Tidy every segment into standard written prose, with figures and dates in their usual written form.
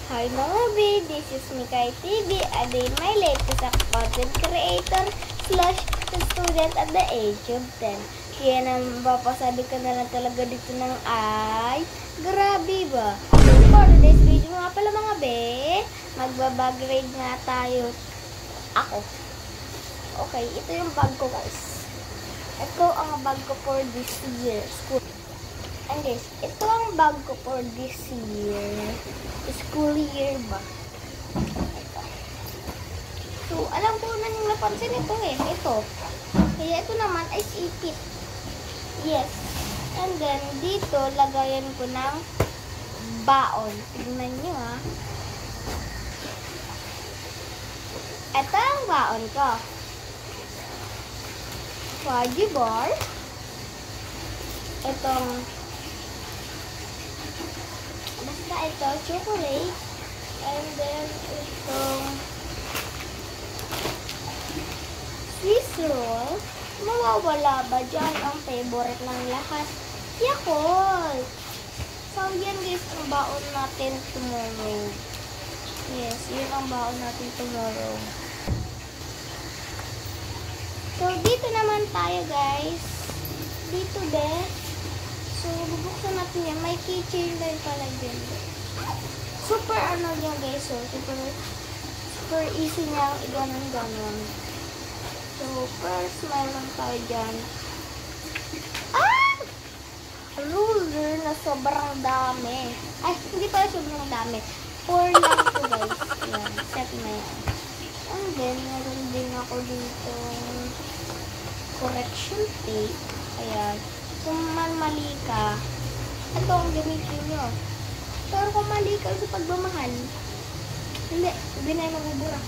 Hi mga B, this is Mikay TV, a day my latest a content creator / student at the age of 10. Kaya naman papasabi ka na lang talaga dito ng ay, grabe ba? For today's video nga pala mga B, magbabag-grade nga tayo. Ako. Okay, ito yung bag ko guys. Ito ang bag ko for this year. School. And guys, ito ang bag ko for this year. School year ba? Ito. So, alam ko na yung napansin ito eh. Ito. Kaya ito naman ay ipit. Yes. And then, dito, lagayan ko ng baon. Tignan nyo ha. Ito ang baon ko. Fudgy bar. Itong basta ito, chocolate. And then, itong Swiss roll. Mawawala ba dyan ang favorite ng lahat? Yakult! So, yan guys, ang baon natin tomorrow. Yes, yun ang baon natin tomorrow. So, dito naman tayo guys. Dito din. So, bubuksan natin yan. May keychain din pala dyan. Super ano yan guys. So, super easy niya ang iganon-ganon. So, first, mayroon tayo dyan. Ah! Ruler na sobrang dami. Ay, hindi pala sobrang dami. 4 lang ito guys. Yan, set na yan. And then, meron din ako dito correction tape. Ayan. Kung mali ka, ito ang gamitin nyo. Pero kung mali ka sa pagmamahal, hindi na yung mabubura.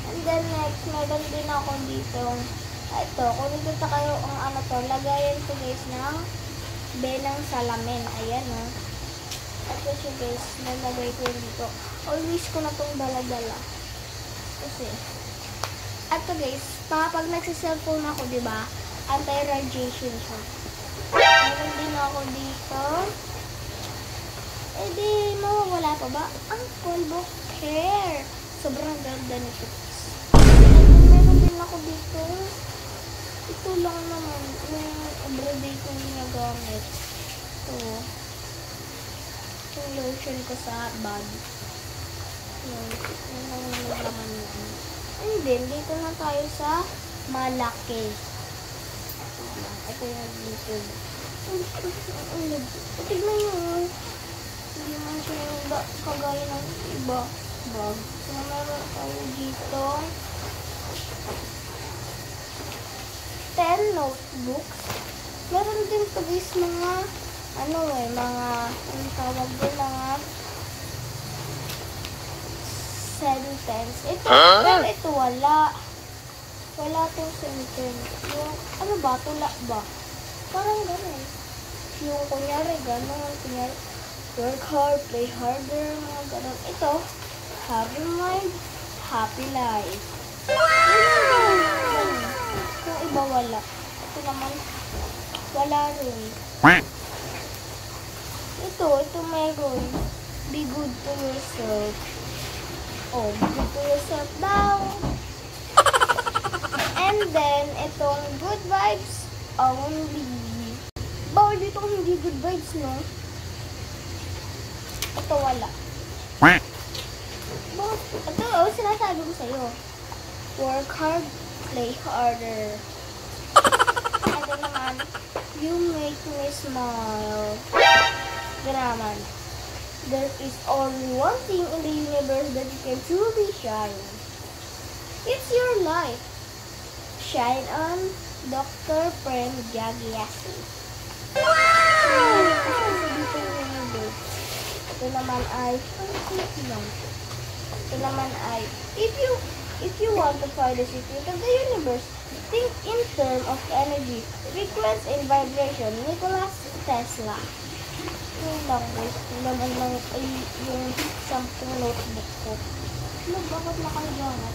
And then next, meron din ako dito. Ito, kung nakita kayo ang ano to, lagayan ko guys ng benang salamin. Ayan o. Ito siya guys, nalagay ko dito. Always ko na itong dala-dala. Kasi, ito guys, pag nagsiselfone ako, diba? Anti-radiation siya. Meron din ako dito. Eh di, mawawala pa ba? Ang polvo hair. Sobrang ganda nito. Meron din ako dito. Ito lang naman. Yung everyday kong ginagamit. Ito. Yung lotion ko sa body. Yung naman yun. And then, dito na tayo sa malaki. Ito yung dito. Tignan nyo. Hindi man siya yung kagaya ng iba bag. So, meron tayo dito 10 notebooks. Meron din ito guys mga ang tawag din mga sentence. Ito, pero ito wala. Wala itong sentence. Yung, ano ba? Tula ba? Parang gano'n. Yung kunyari, gano'n. Kunyari, work hard, play harder, mga gano'n. Ito, happy mind, happy life. Wow! Yung iba wala. Ito naman, wala rin. Ito meron. Be good to yourself. Oh, be good to yourself daw. And then, itong good vibes only. Bawal dito kung hindi good vibes, no? Ito wala. Ito, sinasabi ko sa'yo. Work hard, play harder. Ito naman, you make me smile. Ganaman. There is only one thing in the universe that you can truly shine. It's your life. Shine on, Dr. Prem Jagiasi. Wow! Ito naman ay, ito naman ay, if you want to find the secret of the universe, think in terms of energy, frequency, and vibration. Nikola Tesla. Yung lang guys, naman lang ay yung 10 notebook ko. Ano, bakit nakaliwanag?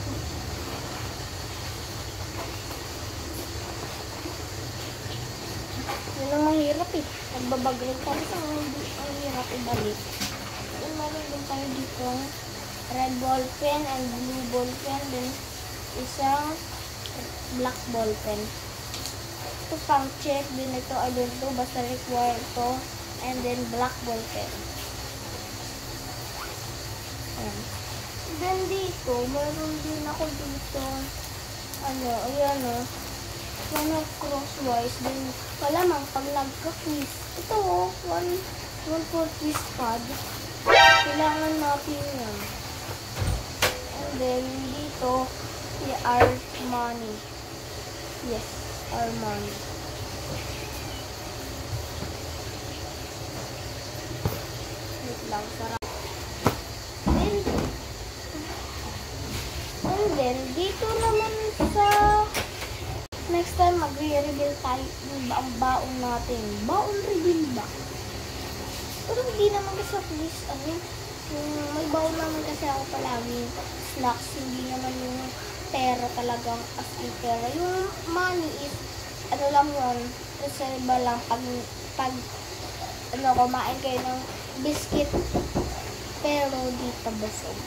Yun ang mahirap eh. Nagbabagay tayo sa ang hirap ibalik. Yung meron din tayo tayo dito red ball pen and blue ball pen, then isang black ball pen. Ito pang check din ito, I don't know, basta require ito, and then black ball pen. Ayan. Then dito, meron din ako dito, ayan o, crosswise, then malamang pag nagka-quiz, ito o, one for quiz pad, kailangan natin yan. And then dito, si Armani. Yes, Armani. Wait lang, sarap. And then, dito naman sa next time magre-reveal tayo ang baon natin. Baon reveal ba? Pero hindi naman kasi please, may baon naman kasi ako palagi snacks, hindi naman yung pera talagang as in pera. Yung money is, lang yun, reserva lang pag kumain kayo ng biscuit, pero dito busog.